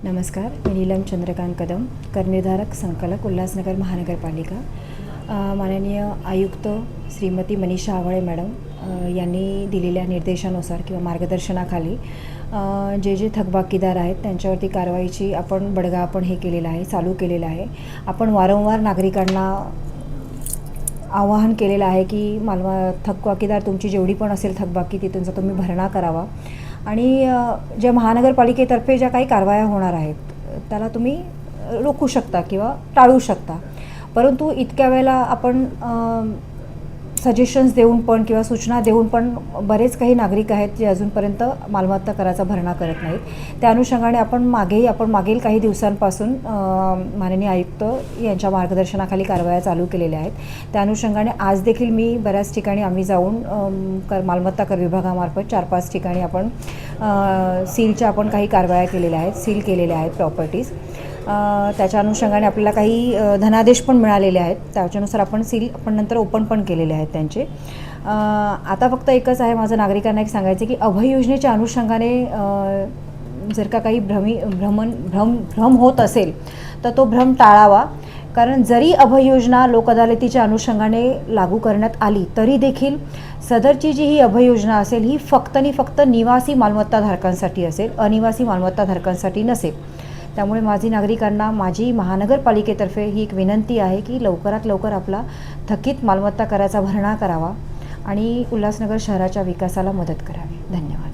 नमस्कार, मी नीलम चंद्रकांत कदम, करनिर्धारक संकलक, उल्हासनगर महानगरपालिका। माननीय आयुक्त श्रीमती मनीषा आवळे मॅडम यांनी दिलेल्या निर्देशानुसार किंवा मार्गदर्शनाखाली जे थकबाकीदार आहेत त्यांच्यावरती कारवाईची बडगा हे केलेला आहे, चालू केलेला आहे। आपण वारंवार नागरिकांना आवाहन केलेलं आहे की थकबाकीदार तुमची जेवढी पण असेल थकबाकी तिथूनचा तुम्ही भरणा करावा आणि ज्या महानगरपालिकेतर्फे ज्या काही कारवाया होणार आहेत त्याला तुम्ही रोखू शकता किंवा टाळू शकता। परंतु इतक्या वेळेला आपण सजेशन्स देऊन पण किंवा सूचना देऊन पण बरेच काही नागरिक आहेत जे अजूनपर्यंत मालमत्ता कराचा भरणा करत नाहीत। त्या अनुषंगाने आपण मागील काही दिवसांपासून माननीय आयुक्त यांच्या मार्गदर्शनाखाली कारवाया चालू केलेल्या आहेत। त्या अनुषंगाने आज देखील मी बऱ्याच ठिकाणी आम्ही जाऊन मालमत्ता कर विभागामार्फत 4-5 ठिकाणी आपण सीलच्या काही कारवाया केलेल्या आहेत, सील केलेल्या आहेत प्रॉपर्टीज। त्याच्या अनुषंगाने आपल्याला काही धनादेश पण मिळालेले आहेत, त्याच्यानुसार आपण नंतर ओपन पण केलेले आहेत त्यांचे। आता फक्त एकच आहे माझं नागरिकांना सांगायचं की अभय योजनेच्या अनुषंगाने जर का काही भ्रम होत असेल तर तो भ्रम टाळावा। कारण जरी अभय योजना लोक अदालतीच्या अनुषंगाने लागू करण्यात आली तरी देखील सदरची जी ही अभय योजना असेल ही फक्त आणि फक्त निवासी मालमत्ताधारकांसाठी असेल, अनिवासी मालमत्ताधारकांसाठी नसेल। त्यामुळे माझी महानगरपालिकेतर्फे ही एक विनंती आहे की लवकरात लवकर आपला थकीत मालमत्ता कराचा भरणा करावा आणि उल्हासनगर शहराच्या विकासाला मदत करावी। धन्यवाद।